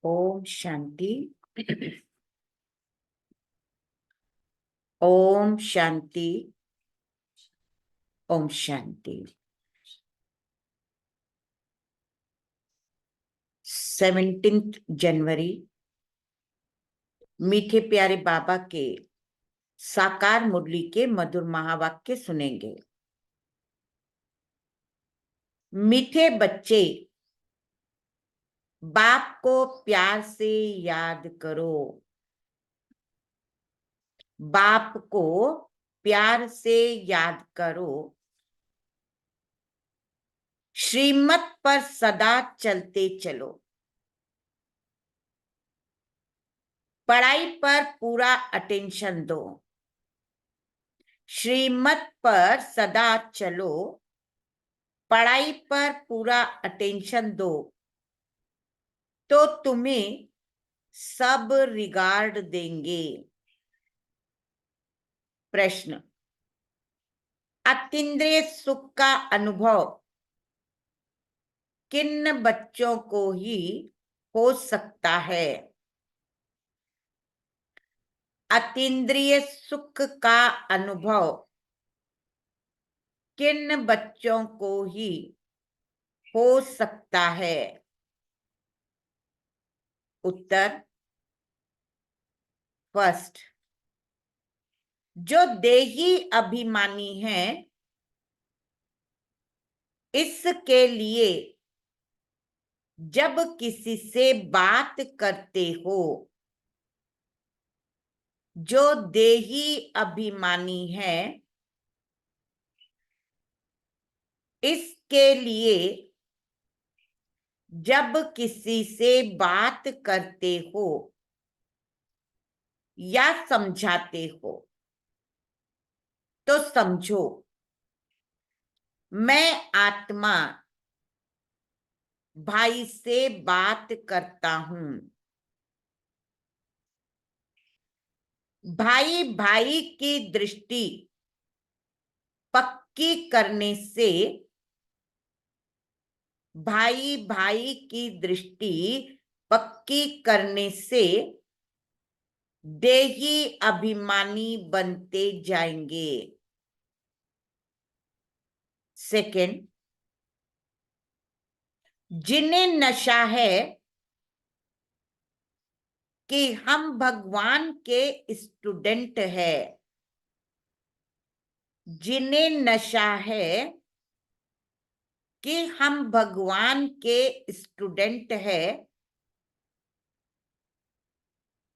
ओम शांति। ओम शांति। ओम शांति। 17 जनवरी मीठे प्यारे बाबा के साकार मुरली के मधुर महावाक्य सुनेंगे। मीठे बच्चे, बाप को प्यार से याद करो। बाप को प्यार से याद करो। श्रीमत पर सदा चलते चलो। पढ़ाई पर पूरा अटेंशन दो। श्रीमत पर सदा चलो। पढ़ाई पर पूरा अटेंशन दो तो तुम्हें सब रिगार्ड देंगे। प्रश्न, अतीन्द्रिय सुख का अनुभव किन बच्चों को ही हो सकता है? अतीन्द्रिय सुख का अनुभव किन बच्चों को ही हो सकता है? उत्तर, फर्स्ट, जो देही अभिमानी हैं, इसके लिए जब किसी से बात करते हो, जो देही अभिमानी है, इसके लिए जब किसी से बात करते हो या समझाते हो तो समझो, मैं आत्मा भाई से बात करता हूं। भाई भाई की दृष्टि पक्की करने से, भाई भाई की दृष्टि पक्की करने से देही अभिमानी बनते जाएंगे। सेकंड, जिन्हें नशा है कि हम भगवान के स्टूडेंट है, जिन्हें नशा है कि हम भगवान के स्टूडेंट है,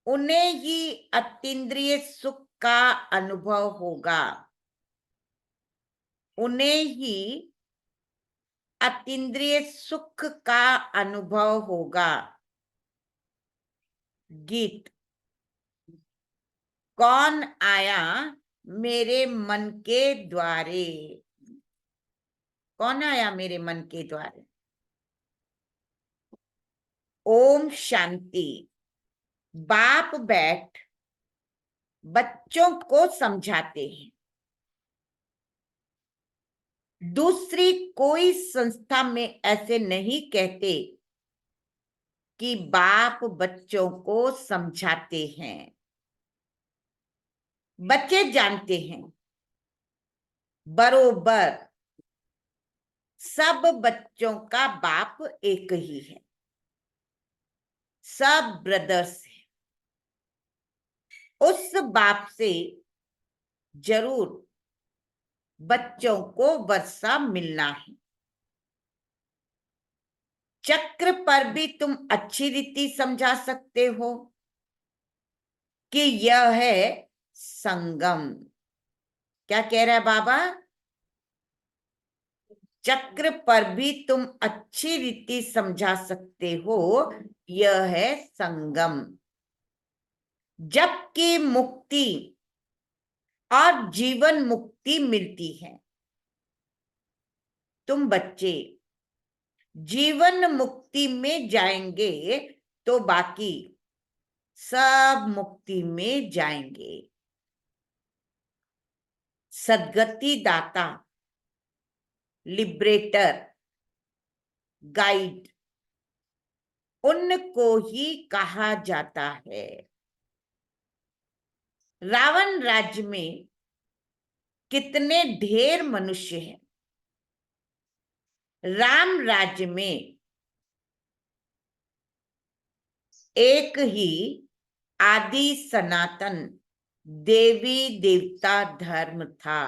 उन्हें ही अतीन्द्रिय सुख का अनुभव होगा। उन्हें ही अतीन्द्रिय सुख का अनुभव होगा। गीत, कौन आया मेरे मन के द्वारे? कौन आया मेरे मन के द्वारे? ओम शांति। बाप बैठ बच्चों को समझाते हैं। दूसरी कोई संस्था में ऐसे नहीं कहते कि बाप बच्चों को समझाते हैं। बच्चे जानते हैं बरोबर सब बच्चों का बाप एक ही है, सब ब्रदर्स हैं। उस बाप से जरूर बच्चों को वर्षा मिलना है। चक्र पर भी तुम अच्छी रीति समझा सकते हो कि यह है संगम। क्या कह रहा है बाबा? चक्र पर भी तुम अच्छी रीति समझा सकते हो, यह है संगम। जबकि मुक्ति और जीवन मुक्ति मिलती है। तुम बच्चे जीवन मुक्ति में जाएंगे तो बाकी सब मुक्ति में जाएंगे। सद्गति दाता, लिबरेटर, गाइड उनको ही कहा जाता है। रावण राज्य में कितने ढेर मनुष्य हैं? राम राज्य में एक ही आदि सनातन देवी देवता धर्म था।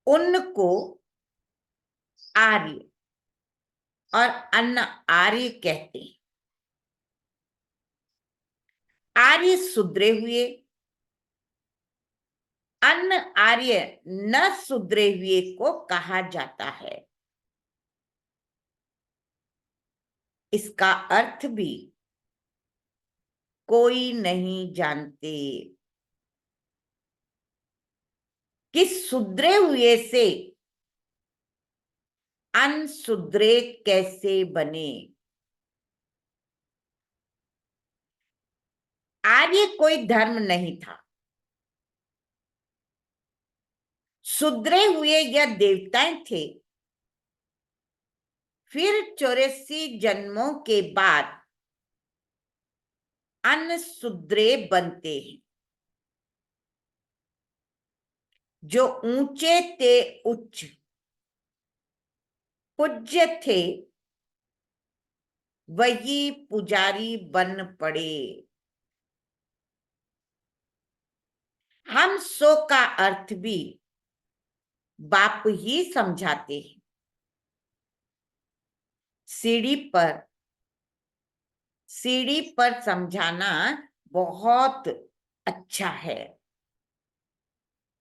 उनको आर्य और अन्य आर्य कहते हैं। आर्य सुधरे हुए, अन्य आर्य न सुधरे हुए को कहा जाता है। इसका अर्थ भी कोई नहीं जानते कि सुधरे हुए से अनसुधरे कैसे बने। आर्य कोई धर्म नहीं था। सुधरे हुए यह देवताएं थे। फिर 84 जन्मों के बाद अनसुधरे बनते हैं। जो ऊंचे थे उच्च पूज्य थे, वही पुजारी बन पड़े। हम सो का अर्थ भी बाप ही समझाते हैं। सीढ़ी पर समझाना बहुत अच्छा है।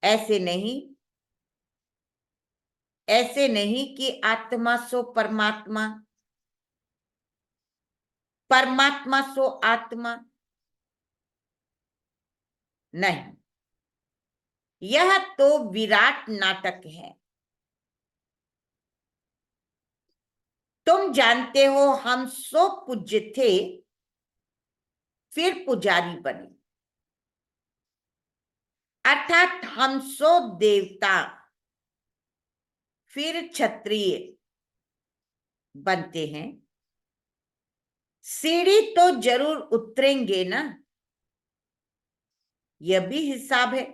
ऐसे नहीं कि आत्मा सो परमात्मा, परमात्मा सो आत्मा। नहीं, यह तो विराट नाटक है। तुम जानते हो हम सो पूज्य थे, फिर पुजारी बने। अर्थात हम सो देवता, फिर क्षत्रिय बनते हैं। सीढ़ी तो जरूर उतरेंगे ना, यह भी हिसाब है।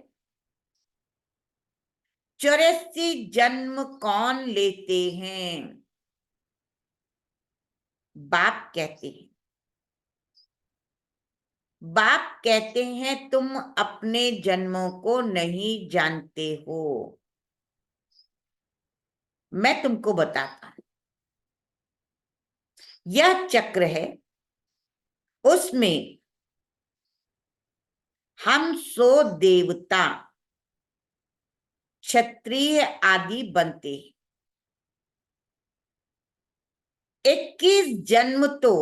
84 जन्म कौन लेते हैं? बाप कहते हैं। बाप कहते हैं तुम अपने जन्मों को नहीं जानते हो। मैं तुमको बताता हूं। यह चक्र है, उसमें हम सो देवता क्षत्रिय आदि बनते हैं। 21 जन्म तो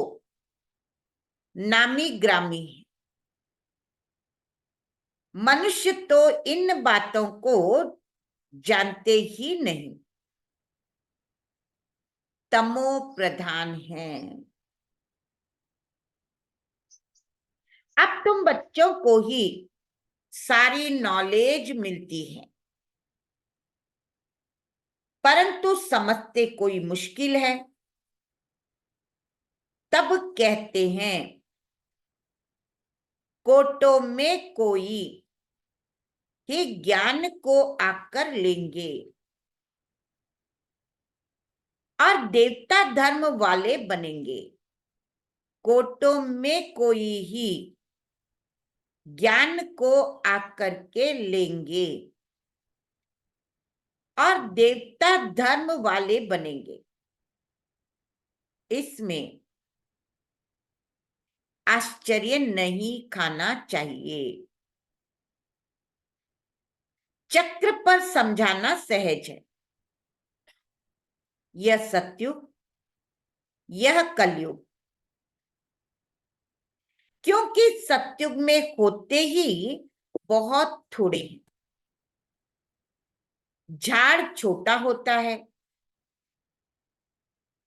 नामी ग्रामी है। मनुष्य तो इन बातों को जानते ही नहीं, तमो प्रधान है। अब तुम बच्चों को ही सारी नॉलेज मिलती है, परंतु समझते कोई मुश्किल है। तब कहते हैं कोटों में कोई ही ज्ञान को आकर लेंगे और देवता धर्म वाले बनेंगे। कोटों में कोई ही ज्ञान को आकर के लेंगे और देवता धर्म वाले बनेंगे। इसमें आश्चर्य नहीं खाना चाहिए। चक्र पर समझाना सहज है। यह सतयुग, यह कलयुग। क्योंकि सतयुग में होते ही बहुत थोड़े हैं। झाड़ छोटा होता है,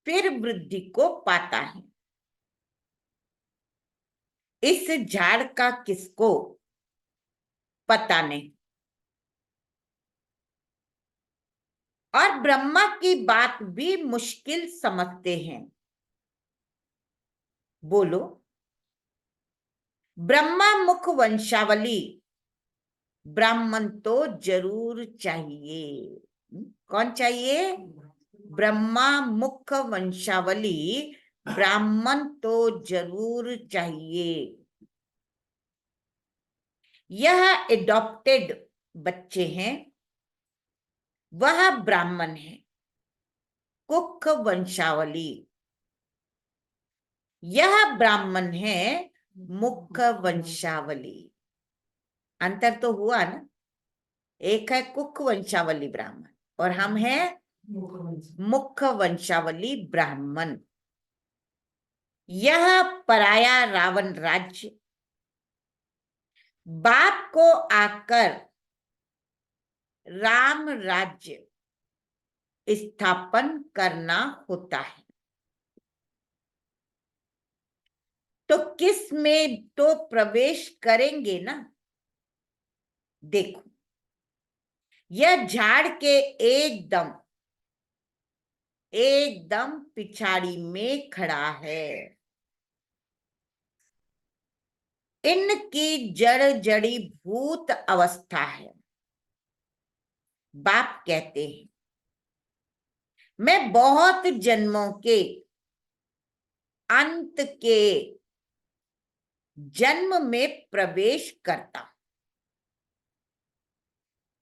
फिर वृद्धि को पाता है। इस झाड़ का किसको पता नहीं। और ब्रह्मा की बात भी मुश्किल समझते हैं। बोलो। ब्रह्मा मुख वंशावली, ब्राह्मण तो जरूर चाहिए। कौन चाहिए? ब्रह्मा मुख वंशावली, ब्राह्मण तो जरूर चाहिए। यह एडॉप्टेड बच्चे हैं, वह ब्राह्मण है। कुख वंशावली, यह ब्राह्मण है। मुख वंशावली, अंतर तो हुआ ना। एक है कुख वंशावली ब्राह्मण और हम हैं मुख वंशावली ब्राह्मण। यह पराया रावण राज्य, बाप को आकर राम राज्य स्थापन करना होता है। तो किस में तो प्रवेश करेंगे ना। देखो, यह झाड़ के एकदम एकदम पिछाड़ी में खड़ा है। इनकी जड़ जड़ी भूत अवस्था है। बाप कहते हैं, मैं बहुत जन्मों के अंत के जन्म में प्रवेश करता हूं।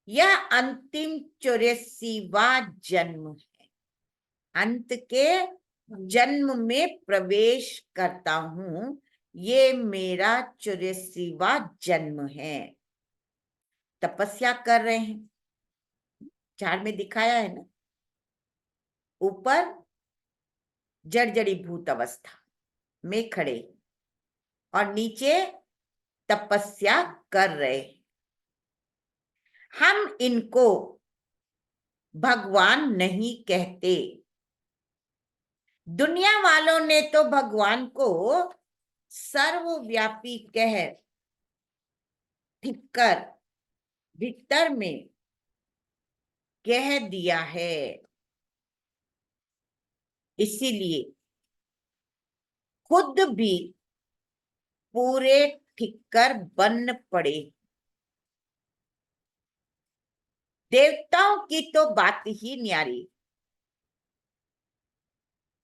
यह अंतिम 84वां जन्म है। अंत के जन्म में प्रवेश करता हूं, ये मेरा 84वां जन्म है। तपस्या कर रहे हैं, चार में दिखाया है ना। ऊपर जड़जड़ी भूत अवस्था में खड़े और नीचे तपस्या कर रहे। हम इनको भगवान नहीं कहते। दुनिया वालों ने तो भगवान को सर्वव्यापी कह ठिक्कर भीतर में कह दिया है। इसीलिए खुद भी पूरे ठिक्कर बन पड़े। देवताओं की तो बात ही न्यारी।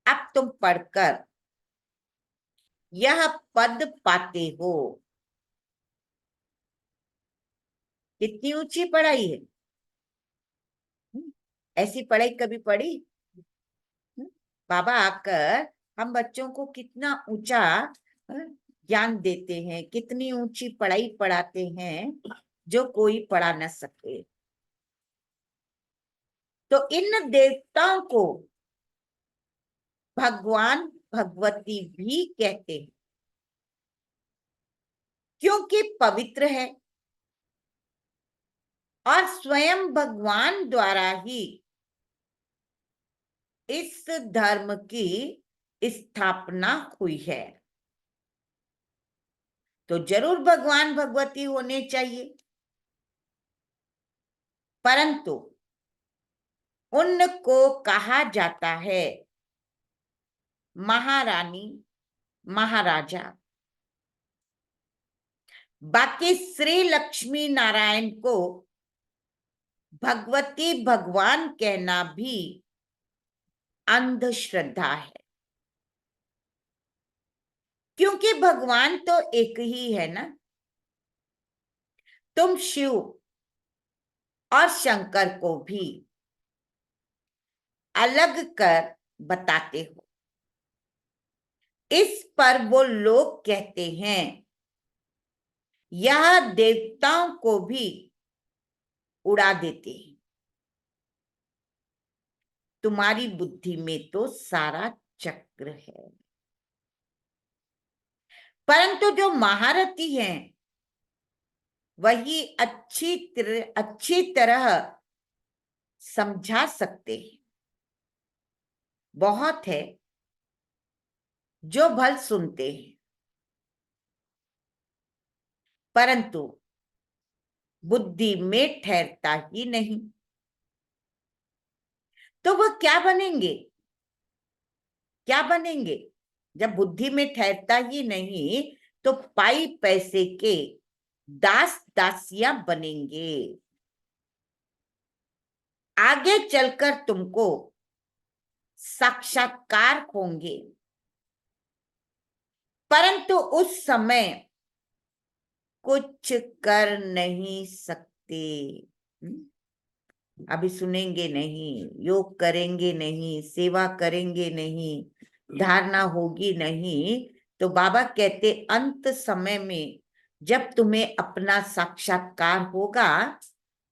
अब तुम पढ़कर यह पद पाते हो। कितनी ऊंची पढ़ाई है। ऐसी पढ़ाई कभी पढ़ी? बाबा आकर हम बच्चों को कितना ऊंचा ज्ञान देते हैं, कितनी ऊंची पढ़ाई पढ़ाते हैं जो कोई पढ़ा न सके। तो इन देवताओं को भगवान भगवती भी कहते हैं, क्योंकि पवित्र है और स्वयं भगवान द्वारा ही इस धर्म की स्थापना हुई है। तो जरूर भगवान भगवती होने चाहिए, परंतु उनको कहा जाता है महारानी महाराजा। बाकी श्री लक्ष्मी नारायण को भगवती भगवान कहना भी अंधश्रद्धा है, क्योंकि भगवान तो एक ही है ना। तुम शिव और शंकर को भी अलग कर बताते हो। इस पर वो लोग कहते हैं यह देवताओं को भी उड़ा देते हैं। तुम्हारी बुद्धि में तो सारा चक्र है, परंतु जो महारथी हैं वही अच्छी तरह समझा सकते हैं। बहुत है जो भल सुनते हैं, परंतु बुद्धि में ठहरता ही नहीं। तो वह क्या बनेंगे? क्या बनेंगे? जब बुद्धि में ठहरता ही नहीं तो पाई पैसे के दास दासियां बनेंगे। आगे चलकर तुमको साक्षात्कार होंगे, परंतु उस समय कुछ कर नहीं सकते। अभी सुनेंगे नहीं, योग करेंगे नहीं, सेवा करेंगे नहीं, धारणा होगी नहीं, तो बाबा कहते अंत समय में जब तुम्हें अपना साक्षात्कार होगा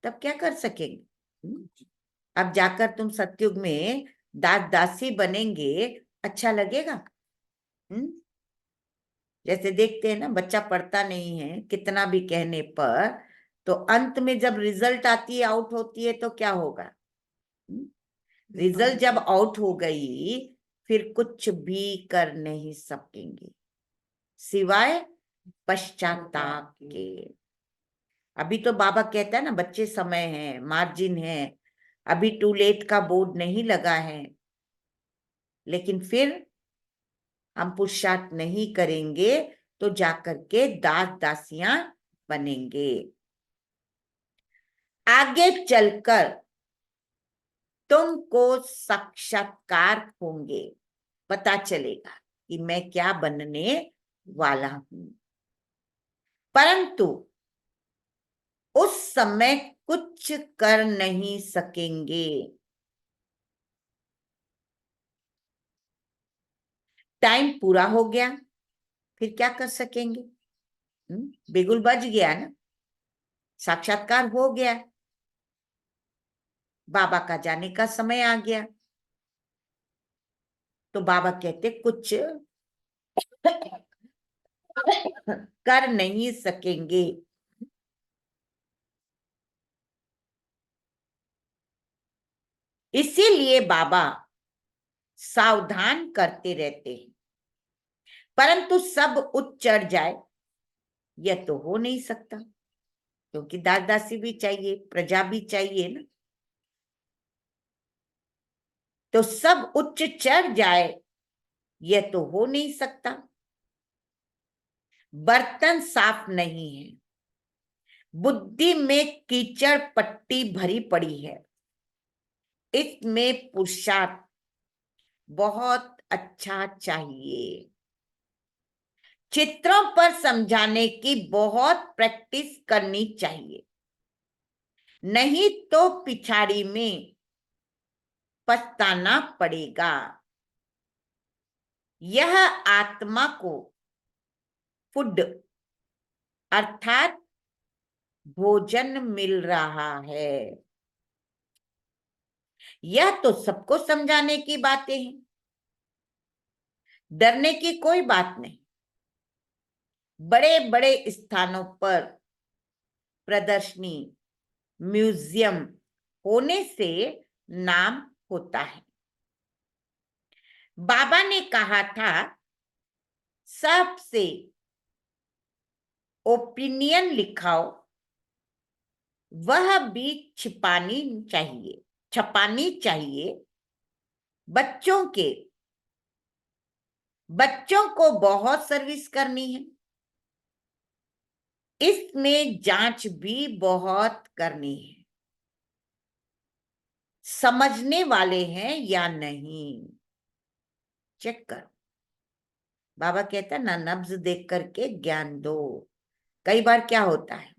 तब क्या कर सकेंगे? अब जाकर तुम सतयुग में दास दासी बनेंगे, अच्छा लगेगा? जैसे देखते हैं ना, बच्चा पढ़ता नहीं है कितना भी कहने पर, तो अंत में जब रिजल्ट आती है, आउट होती है, तो क्या होगा? रिजल्ट जब आउट हो गई फिर कुछ भी कर नहीं सकेंगे सिवाय पश्चाताप के। अभी तो बाबा कहता है ना, बच्चे समय है, मार्जिन है, अभी टू लेट का बोर्ड नहीं लगा है, लेकिन फिर हम पुरुषार्थ नहीं करेंगे तो जाकर के दास दासियां बनेंगे। आगे चलकर तुमको साक्षात्कार होंगे, पता चलेगा कि मैं क्या बनने वाला हूं, परंतु उस समय कुछ कर नहीं सकेंगे। टाइम पूरा हो गया, फिर क्या कर सकेंगे? बिगुल बज गया ना, साक्षात्कार हो गया, बाबा का जाने का समय आ गया, तो बाबा कहते कुछ कर नहीं सकेंगे। इसीलिए बाबा सावधान करते रहते हैं, परंतु सब उच्च चढ़ जाए यह तो हो नहीं सकता, क्योंकि दास दासी भी चाहिए, प्रजा भी चाहिए ना। तो सब उच्च चढ़ जाए यह तो हो नहीं सकता। बर्तन साफ नहीं है, बुद्धि में कीचड़ पट्टी भरी पड़ी है, इसमें पुरुषार्थ बहुत अच्छा चाहिए। चित्रों पर समझाने की बहुत प्रैक्टिस करनी चाहिए, नहीं तो पिछाड़ी में पछताना पड़ेगा। यह आत्मा को फूड अर्थात भोजन मिल रहा है। यह तो सबको समझाने की बातें हैं, डरने की कोई बात नहीं। बड़े बड़े स्थानों पर प्रदर्शनी, म्यूजियम होने से नाम होता है। बाबा ने कहा था सबसे ओपिनियन लिखाओ, वह भी छपानी चाहिए। बच्चों को बहुत सर्विस करनी है, इसमें जांच भी बहुत करनी है, समझने वाले हैं या नहीं चेक करो। बाबा कहता है ना, नब्ज देख करके ज्ञान दो। कई बार क्या होता है,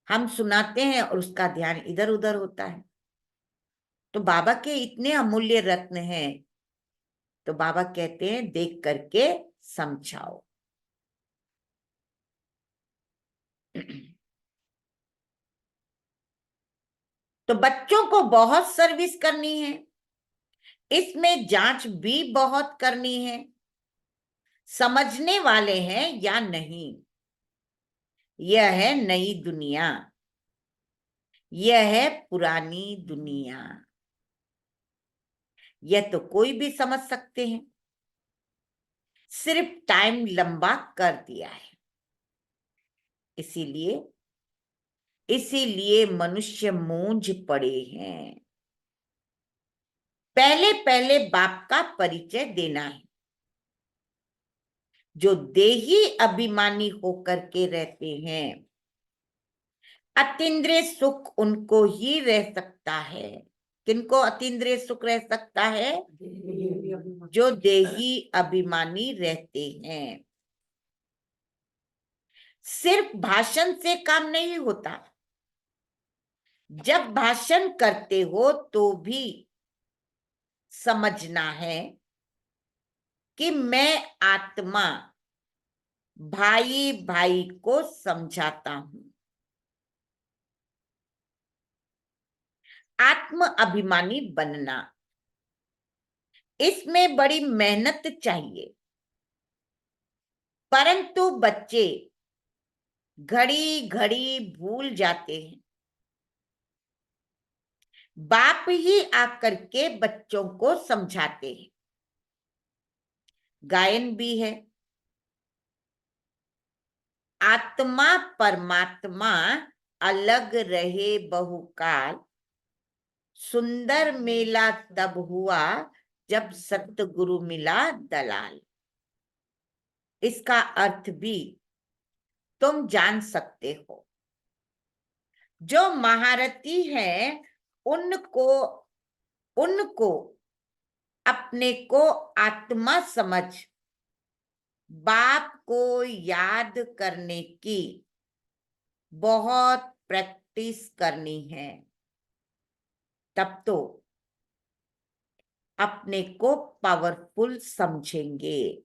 हम सुनाते हैं और उसका ध्यान इधर उधर होता है। तो बाबा के इतने अमूल्य रत्न हैं, तो बाबा कहते हैं देख करके समझाओ। तो बच्चों को बहुत सर्विस करनी है, इसमें जांच भी बहुत करनी है, समझने वाले हैं या नहीं। यह है नई दुनिया, यह है पुरानी दुनिया, यह तो कोई भी समझ सकते हैं, सिर्फ टाइम लंबा कर दिया है। इसीलिए मनुष्य मूंझ पड़े हैं। पहले पहले बाप का परिचय देना है, जो देही अभिमानी होकर के रहते हैं, अतीन्द्रिय सुख उनको ही रह सकता है। किनको अतीन्द्रिय सुख रह सकता है? जो देही अभिमानी रहते हैं। सिर्फ भाषण से काम नहीं होता। जब भाषण करते हो तो भी समझना है कि मैं आत्मा भाई भाई को समझाता हूं। आत्म अभिमानी बनना, इसमें बड़ी मेहनत चाहिए, परंतु बच्चे घड़ी घड़ी भूल जाते हैं। बाप ही आकर के बच्चों को समझाते हैं। गायन भी है, आत्मा परमात्मा अलग रहे बहुकाल, सुंदर मेला तब हुआ जब सतगुरु मिला दलाल। इसका अर्थ भी तुम जान सकते हो। जो महारथी हैं उनको उनको अपने को आत्मा समझ बाप को याद करने की बहुत प्रैक्टिस करनी है, तब तो अपने को पावरफुल समझेंगे।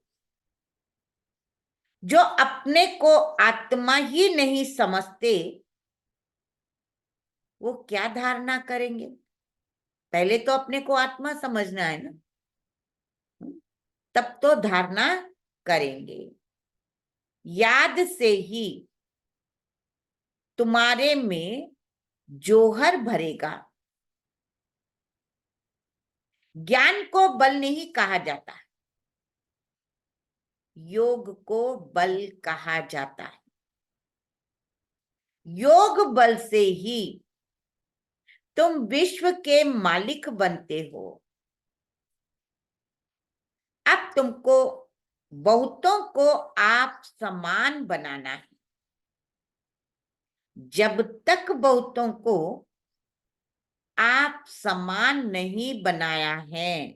जो अपने को आत्मा ही नहीं समझते, वो क्या धारणा करेंगे? पहले तो अपने को आत्मा समझना है ना, तब तो धारणा करेंगे। याद से ही तुम्हारे में जोहर भरेगा। ज्ञान को बल नहीं कहा जाता, योग को बल कहा जाता है। योग बल से ही तुम विश्व के मालिक बनते हो। अब तुमको बहुतों को आप समान बनाना है। जब तक बहुतों को आप समान नहीं बनाया है,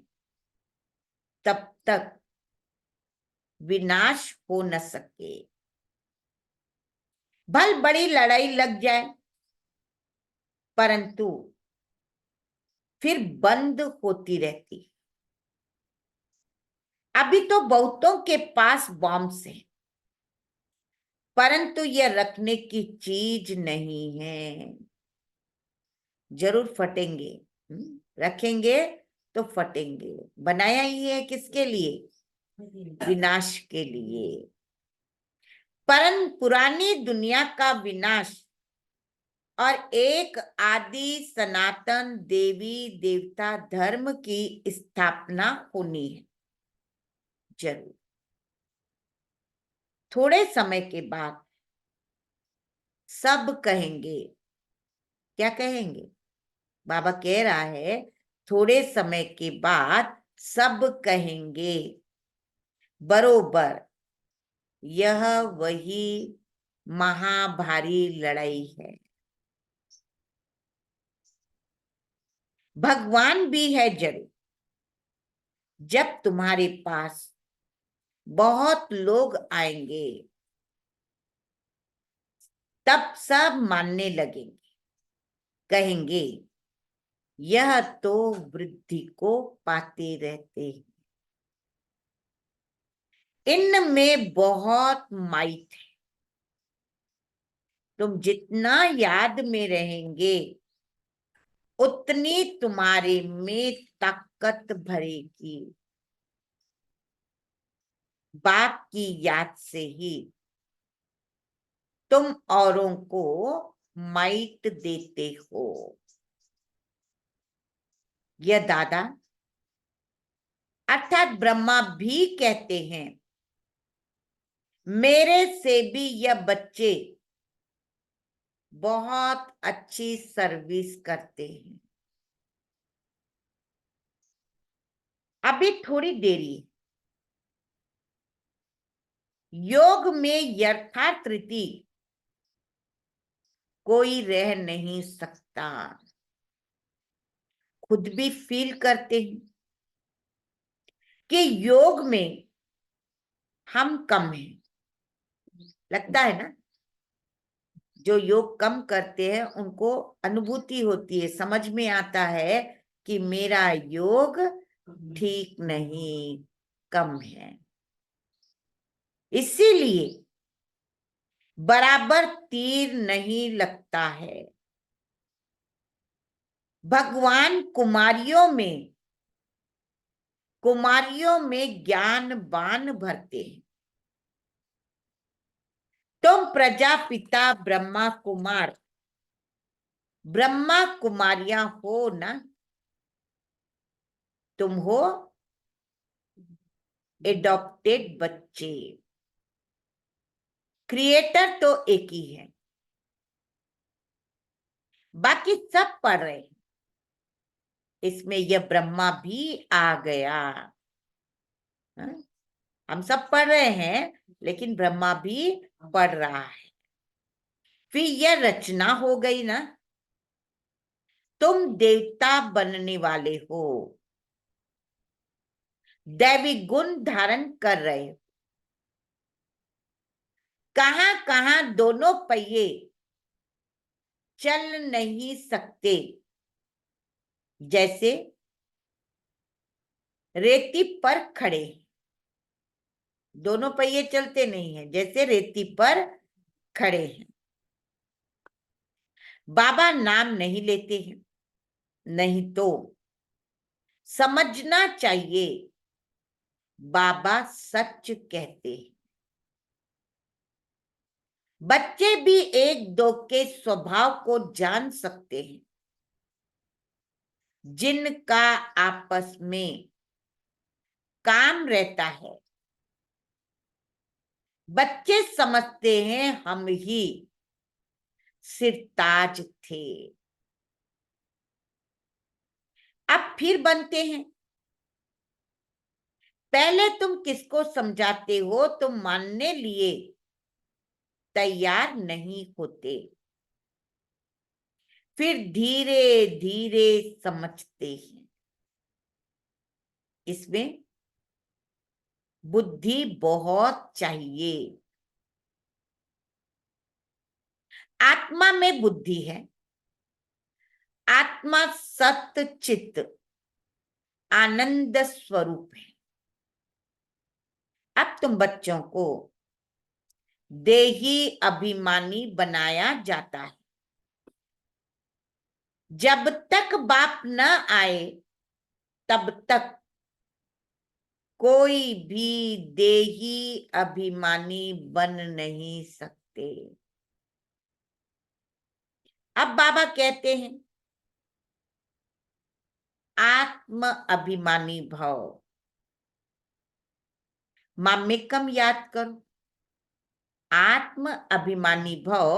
तब तक विनाश हो न सके। भल बड़ी लड़ाई लग जाए, परंतु फिर बंद होती रहती। अभी तो बहुतों के पास बॉम्ब्स हैं, परंतु यह रखने की चीज नहीं है। जरूर फटेंगे, रखेंगे तो फटेंगे। बनाया ही है किसके लिए? विनाश के लिए। परंतु पुरानी दुनिया का विनाश और एक आदि सनातन देवी देवता धर्म की स्थापना होनी है जरूर। थोड़े समय के बाद सब कहेंगे। क्या कहेंगे? बाबा कह रहा है थोड़े समय के बाद सब कहेंगे बरोबर यह वही महाभारी लड़ाई है। भगवान भी है जरूर। जब तुम्हारे पास बहुत लोग आएंगे, तब सब मानने लगेंगे, कहेंगे यह तो वृद्धि को पाते रहते हैं, इनमें बहुत माइट है। तुम जितना याद में रहेंगे, उतनी तुम्हारे में ताकत भरेगी। बाप की याद से ही तुम औरों को माइट देते हो। यह दादा अर्थात ब्रह्मा भी कहते हैं, मेरे से भी यह बच्चे बहुत अच्छी सर्विस करते हैं। अभी थोड़ी देरी, योग में यथार्थ रीति कोई रह नहीं सकता। खुद भी फील करते हैं कि योग में हम कम हैं। लगता है ना, जो योग कम करते हैं उनको अनुभूति होती है, समझ में आता है कि मेरा योग ठीक नहीं, कम है। इसीलिए बराबर तीर नहीं लगता है। भगवान कुमारियों में ज्ञान बाण भरते हैं। तुम प्रजापिता ब्रह्मा कुमारियां हो ना, तुम हो एडॉप्टेड बच्चे। क्रिएटर तो एक ही है, बाकी सब पढ़ रहे हैं। इसमें यह ब्रह्मा भी आ गया। हाँ? हम सब पढ़ रहे हैं, लेकिन ब्रह्मा भी पढ़ रहा है। फिर यह रचना हो गई ना, तुम देवता बनने वाले हो, दैवी गुण धारण कर रहे हो। कहां कहां दोनों पहिए चल नहीं सकते, जैसे रेती पर खड़े। दोनों पहिए चलते नहीं है, जैसे रेती पर खड़े हैं। बाबा नाम नहीं लेते हैं, नहीं तो समझना चाहिए बाबा सच कहते हैं। बच्चे भी एक दो के स्वभाव को जान सकते हैं, जिनका आपस में काम रहता है। बच्चे समझते हैं हम ही सिरताज थे, अब फिर बनते हैं। पहले तुम किसको समझाते हो, तुम मानने लिए तैयार नहीं होते, फिर धीरे धीरे समझते हैं। इसमें बुद्धि बहुत चाहिए। आत्मा में बुद्धि है। आत्मा सत्य चित्त आनंद स्वरूप है। अब तुम बच्चों को देही अभिमानी बनाया जाता है। जब तक बाप न आए तब तक कोई भी देही अभिमानी बन नहीं सकते। अब बाबा कहते हैं आत्म अभिमानी भव। मामेकम याद करो। आत्म अभिमानी भव,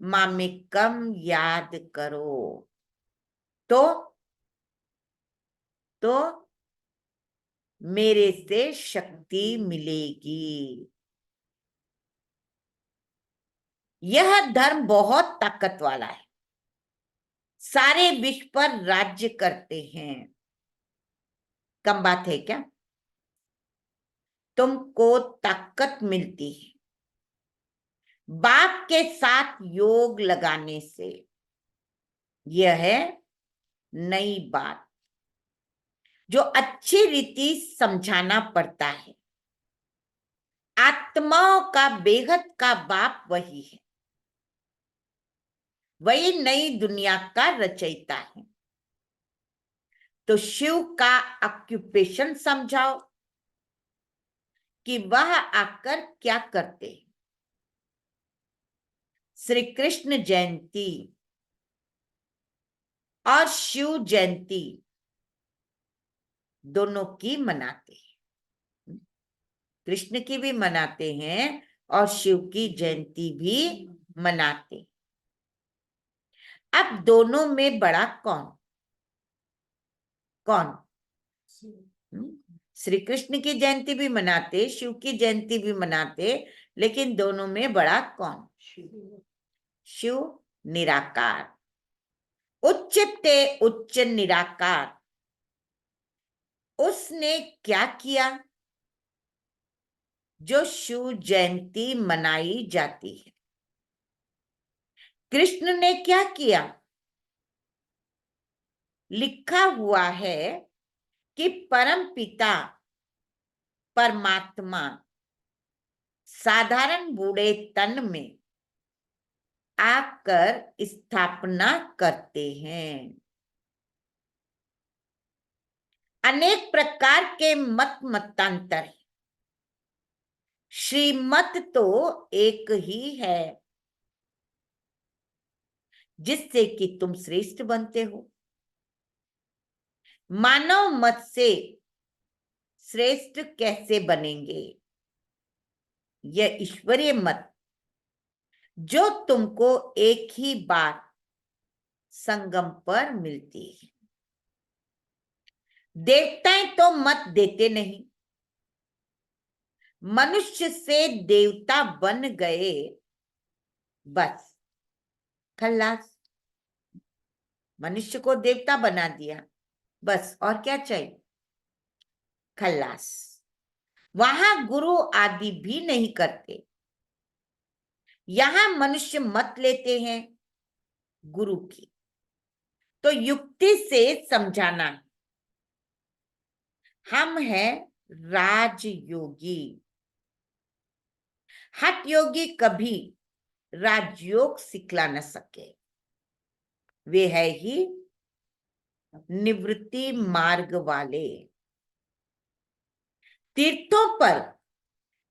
मामेकम याद करो। तो मेरे से शक्ति मिलेगी। यह धर्म बहुत ताकत वाला है, सारे विश्व पर राज्य करते हैं। कम बात है क्या? तुमको ताकत मिलती है बाप के साथ योग लगाने से। यह है नई बात जो अच्छी रीति समझाना पड़ता है। आत्माओं का बेहद का बाप वही है, वही नई दुनिया का रचयिता है। तो शिव का ऑक्यूपेशन समझाओ कि वह आकर क्या करते हैं। श्री कृष्ण जयंती और शिव जयंती दोनों की मनाते हैं। कृष्ण की भी मनाते हैं और शिव की जयंती भी मनाते हैं। अब दोनों में बड़ा कौन? श्री कृष्ण की जयंती भी मनाते, शिव की जयंती भी मनाते, लेकिन दोनों में बड़ा कौन? शिव निराकार, उच्चते उच्च निराकार। उसने क्या किया? जो शिव जयंती मनाई जाती है, कृष्ण ने क्या किया? लिखा हुआ है कि परम पिता परमात्मा साधारण बूढ़े तन में आकर स्थापना करते हैं। अनेक प्रकार के मत मतांतर है, श्रीमत तो एक ही है, जिससे कि तुम श्रेष्ठ बनते हो। मानव मत से श्रेष्ठ कैसे बनेंगे? यह ईश्वरीय मत जो तुमको एक ही बार संगम पर मिलती है। देवताएं तो मत देते नहीं, मनुष्य से देवता बन गए, बस खल्लास। मनुष्य को देवता बना दिया, बस और क्या चाहिए? खल्लास। वहां गुरु आदि भी नहीं करते, यहां मनुष्य मत लेते हैं गुरु की, तो युक्ति से समझाना है। हम हैं राजयोगी। हठ योगी कभी राजयोग सिखला न सके, वे है ही निवृत्ति मार्ग वाले। तीर्थों पर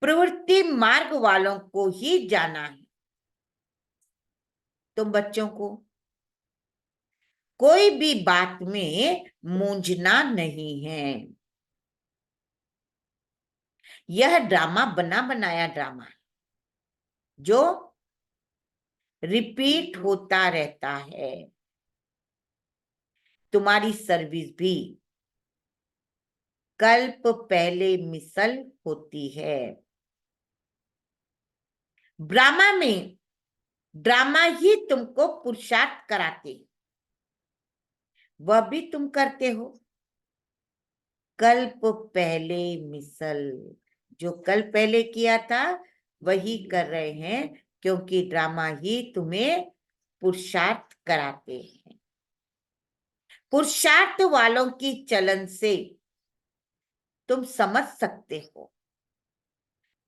प्रवृत्ति मार्ग वालों को ही जाना है। तुम बच्चों को कोई भी बात में मूंझना नहीं है। यह ड्रामा बना बनाया ड्रामा है, जो रिपीट होता रहता है। तुम्हारी सर्विस भी कल्प पहले मिसल होती है। ड्रामा में ड्रामा ही तुमको पुरुषार्थ कराते, वह भी तुम करते हो। कल्प पहले मिसल, जो कल पहले किया था वही कर रहे हैं, क्योंकि ड्रामा ही तुम्हें पुरुषार्थ कराते हैं। पुरुषार्थ वालों की चलन से तुम समझ सकते हो।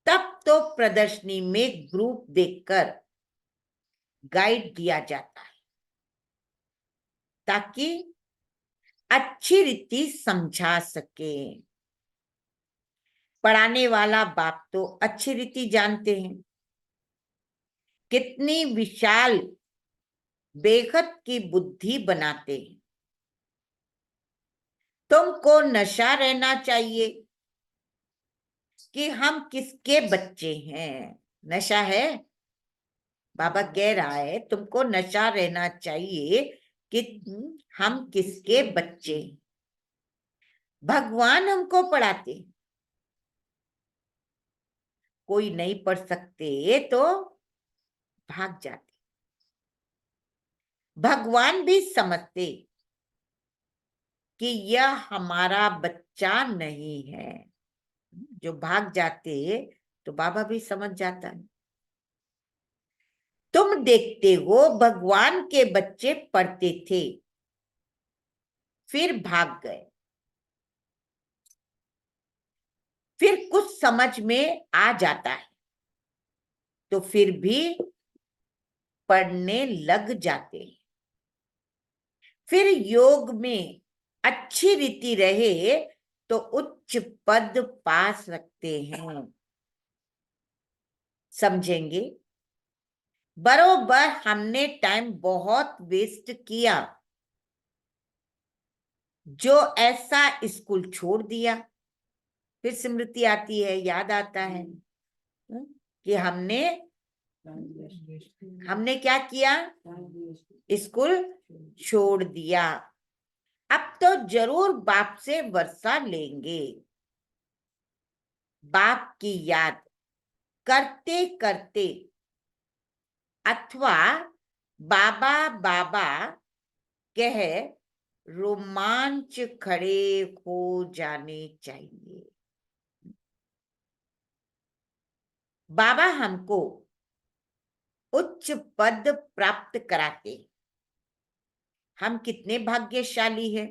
तब तो प्रदर्शनी में ग्रुप देखकर गाइड दिया जाता है, ताकि अच्छी रीति समझा सके। पढ़ाने वाला बाप तो अच्छी रीति जानते हैं कितनी विशाल बेखत की बुद्धि बनाते हैं। तुमको नशा रहना चाहिए कि हम किसके बच्चे हैं। नशा है, बाबा कह रहा है तुमको नशा रहना चाहिए कि हम किसके बच्चे हैं। भगवान हमको पढ़ाते, कोई नहीं पढ़ सकते तो भाग जाते। भगवान भी समझते कि यह हमारा बच्चा नहीं है। जो भाग जाते तो बाबा भी समझ जाता है। तुम देखते हो भगवान के बच्चे पढ़ते थे, फिर भाग गए, फिर कुछ समझ में आ जाता है तो फिर भी पढ़ने लग जाते हैं। फिर योग में अच्छी रीति रहे तो उच्च पद पा सकते हैं। समझेंगे? बरोबर हमने टाइम बहुत वेस्ट किया, जो ऐसा स्कूल छोड़ दिया। फिर स्मृति आती है, याद आता है कि हमने क्या किया? स्कूल छोड़ दिया। अब तो जरूर बाप से वर्षा लेंगे। बाप की याद करते करते अथवा बाबा बाबा कह रोमांच खड़े हो जाने चाहिए। बाबा हमको उच्च पद प्राप्त कराते, हम कितने भाग्यशाली हैं।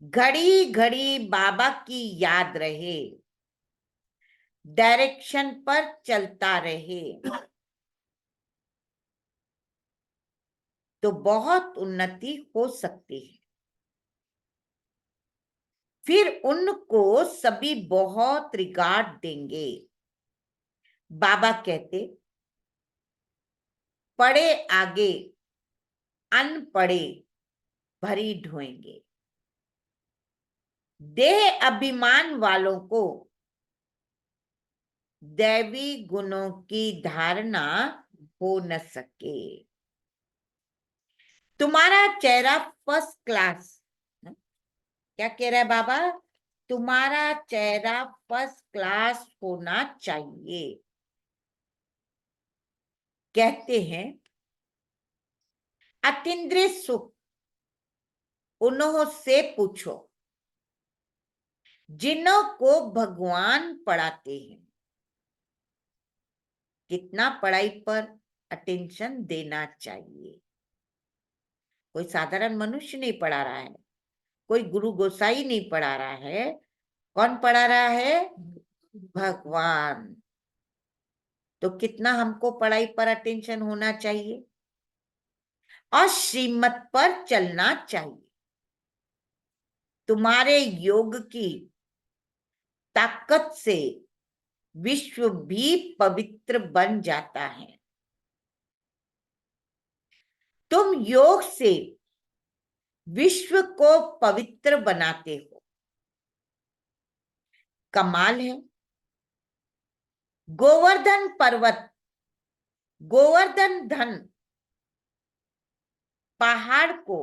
घड़ी घड़ी बाबा की याद रहे, डायरेक्शन पर चलता रहे, तो बहुत उन्नति हो सकती है। फिर उनको सभी बहुत रिगार्ड देंगे। बाबा कहते, पढ़े आगे अनपढ़े भरी ढोएंगे। देह अभिमान वालों को दैवी गुणों की धारणा हो न सके। तुम्हारा चेहरा फर्स्ट क्लास, क्या कह रहा है बाबा? तुम्हारा चेहरा फर्स्ट क्लास होना चाहिए। कहते हैं अतीन्द्रिय सुख उन्होंने पूछो जिन्हों को भगवान पढ़ाते हैं। कितना पढ़ाई पर अटेंशन देना चाहिए। कोई साधारण मनुष्य नहीं पढ़ा रहा है, कोई गुरु गोसाई नहीं पढ़ा रहा है। कौन पढ़ा रहा है? भगवान। तो कितना हमको पढ़ाई पर अटेंशन होना चाहिए और श्रीमत पर चलना चाहिए। तुम्हारे योग की ताकत से विश्व भी पवित्र बन जाता है। तुम योग से विश्व को पवित्र बनाते हो। कमाल है। गोवर्धन पर्वत, गोवर्धन धन पहाड़ को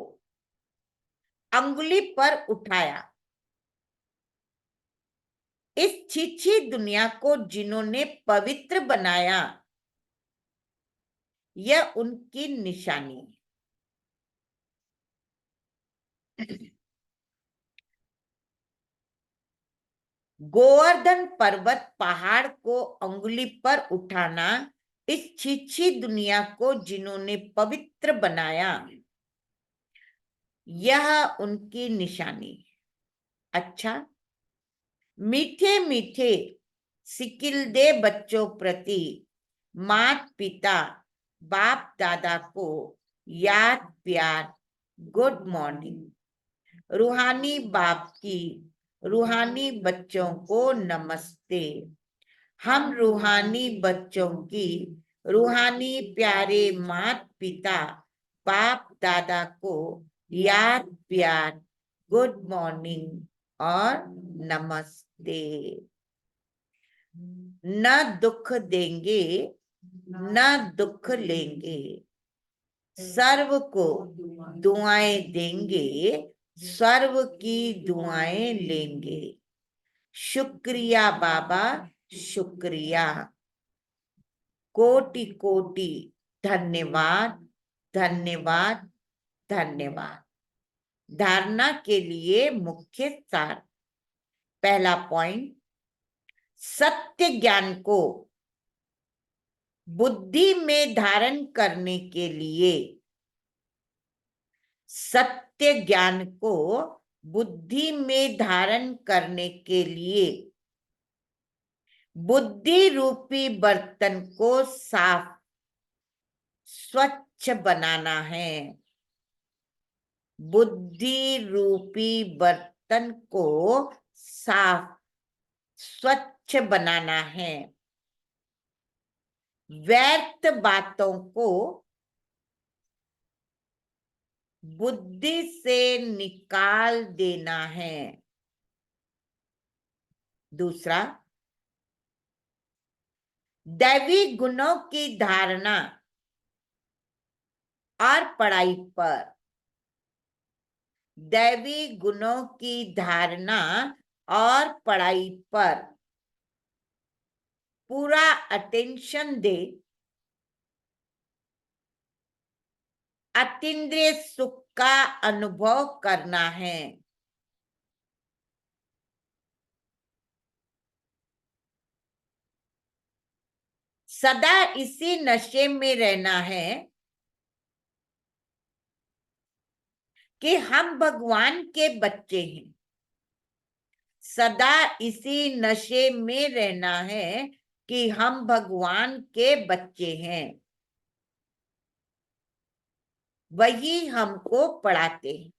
अंगुली पर उठाया। इस छीछी दुनिया को जिन्होंने पवित्र बनाया, यह उनकी निशानी है। गोवर्धन पर्वत पहाड़ को अंगुली पर उठाना, इस छीछी दुनिया को जिन्होंने पवित्र बनाया, यह उनकी निशानी है। अच्छा, मीठे मीठे सिकिल दे बच्चों प्रति मात पिता बाप दादा को याद प्यार, गुड मॉर्निंग। रूहानी बाप की रूहानी बच्चों को नमस्ते। हम रूहानी बच्चों की रूहानी प्यारे मात पिता बाप दादा को याद प्यार, गुड मॉर्निंग और नमस्ते। न दुख देंगे न दुख लेंगे, सर्व को दुआएं देंगे, सर्व की दुआएं लेंगे। शुक्रिया बाबा, शुक्रिया। कोटि कोटि धन्यवाद, धन्यवाद, धन्यवाद। धारणा के लिए मुख्य सार। पहला पॉइंट, सत्य ज्ञान को बुद्धि में धारण करने के लिए, सत्य ज्ञान को बुद्धि में धारण करने के लिए बुद्धि रूपी बर्तन को साफ स्वच्छ बनाना है। बुद्धि रूपी बर्तन को साफ स्वच्छ बनाना है। व्यर्थ बातों को बुद्धि से निकाल देना है। दूसरा, दैवी गुणों की धारणा और पढ़ाई पर, दैवी गुणों की धारणा और पढ़ाई पर पूरा अटेंशन दे, अतीन्द्रिय सुख का अनुभव करना है। सदा इसी नशे में रहना है कि हम भगवान के बच्चे हैं। सदा इसी नशे में रहना है कि हम भगवान के बच्चे हैं। वही हमको पढ़ाते हैं।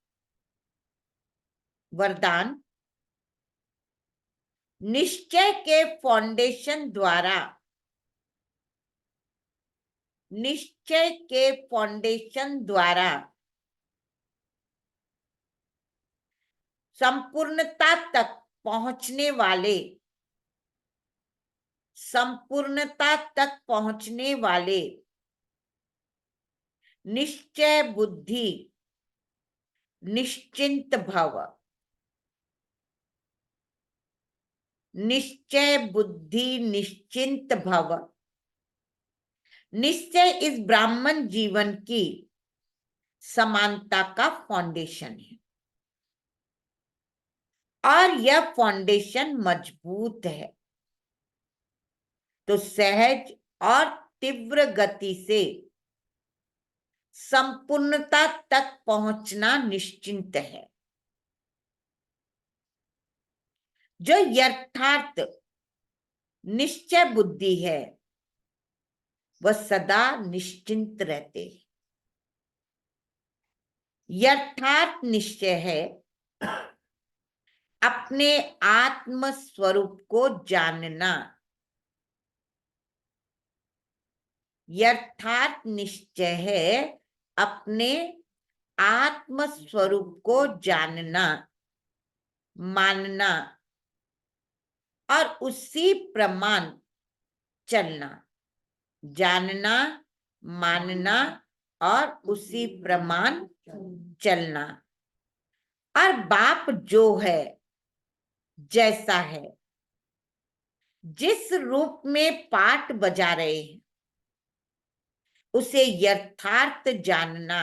वरदान, निश्चय के फाउंडेशन द्वारा, निश्चय के फाउंडेशन द्वारा संपूर्णता तक पहुंचने वाले, संपूर्णता तक पहुंचने वाले निश्चय बुद्धि निश्चिंत भव, निश्चय बुद्धि निश्चिंत भव। निश्चय इस ब्राह्मण जीवन की समानता का फाउंडेशन है और यह फाउंडेशन मजबूत है तो सहज और तीव्र गति से संपूर्णता तक पहुंचना निश्चिंत है। जो यथार्थ निश्चय बुद्धि है वह सदा निश्चिंत रहते हैं। यथार्थ निश्चय है अपने आत्म स्वरूप को जानना। यथार्थ निश्चय है अपने आत्म स्वरूप को जानना, मानना और उसी प्रमाण चलना। जानना, मानना और उसी प्रमाण चलना। और बाप जो है, जैसा है, जिस रूप में पाठ बजा रहे हैं उसे यथार्थ जानना।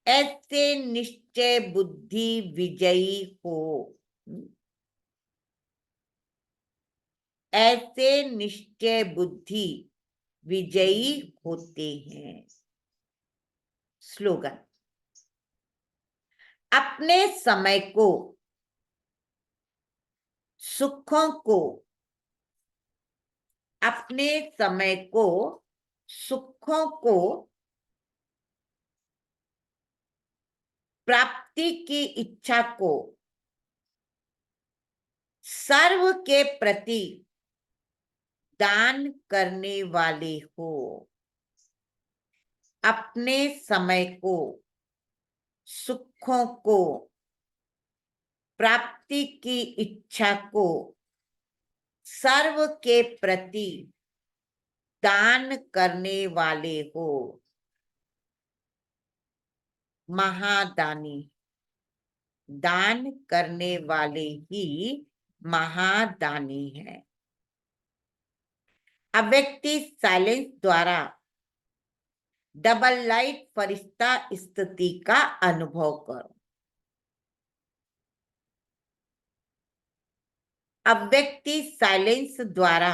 ऐसे निश्चय बुद्धि विजयी हो। ऐसे निश्चय बुद्धि विजयी होते हैं। स्लोगन, अपने समय को, सुखों को, अपने समय को, सुखों को, प्राप्ति की इच्छा को सर्व के प्रति दान करने वाले हो। अपने समय को, सुखों को, प्राप्ति की इच्छा को सर्व के प्रति दान करने वाले हो। महादानी, दान करने वाले ही महादानी है। अव्यक्ति साइलेंस द्वारा डबल लाइट फरिश्ता स्थिति का अनुभव करो। अव्यक्ति साइलेंस द्वारा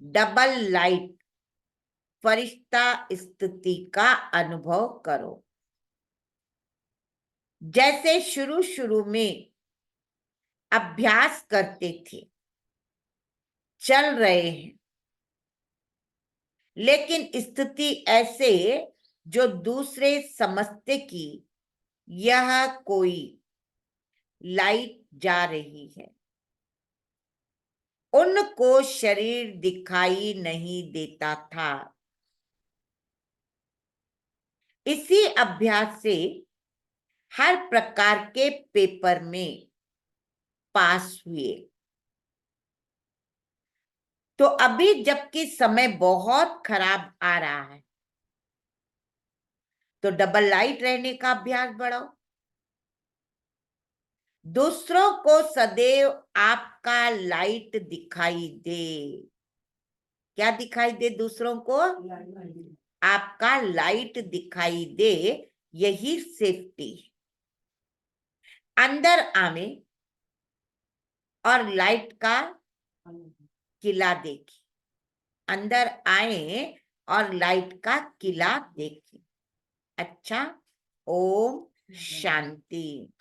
डबल लाइट फरिश्ता स्थिति का अनुभव करो। जैसे शुरू शुरू में अभ्यास करते थे, चल रहे हैं, लेकिन स्थिति ऐसे जो दूसरे समझते कि यह कोई लाइट जा रही है। उनको शरीर दिखाई नहीं देता था। इसी अभ्यास से हर प्रकार के पेपर में पास हुए। तो अभी जबकि समय बहुत खराब आ रहा है तो डबल लाइट रहने का अभ्यास बढ़ाओ। दूसरों को सदैव आपका लाइट दिखाई दे। क्या दिखाई दे दूसरों को? आपका लाइट दिखाई दे, यही सेफ्टी। अंदर आवे और लाइट का किला देखे, अंदर आए और लाइट का किला देखे। अच्छा, ओम शांति।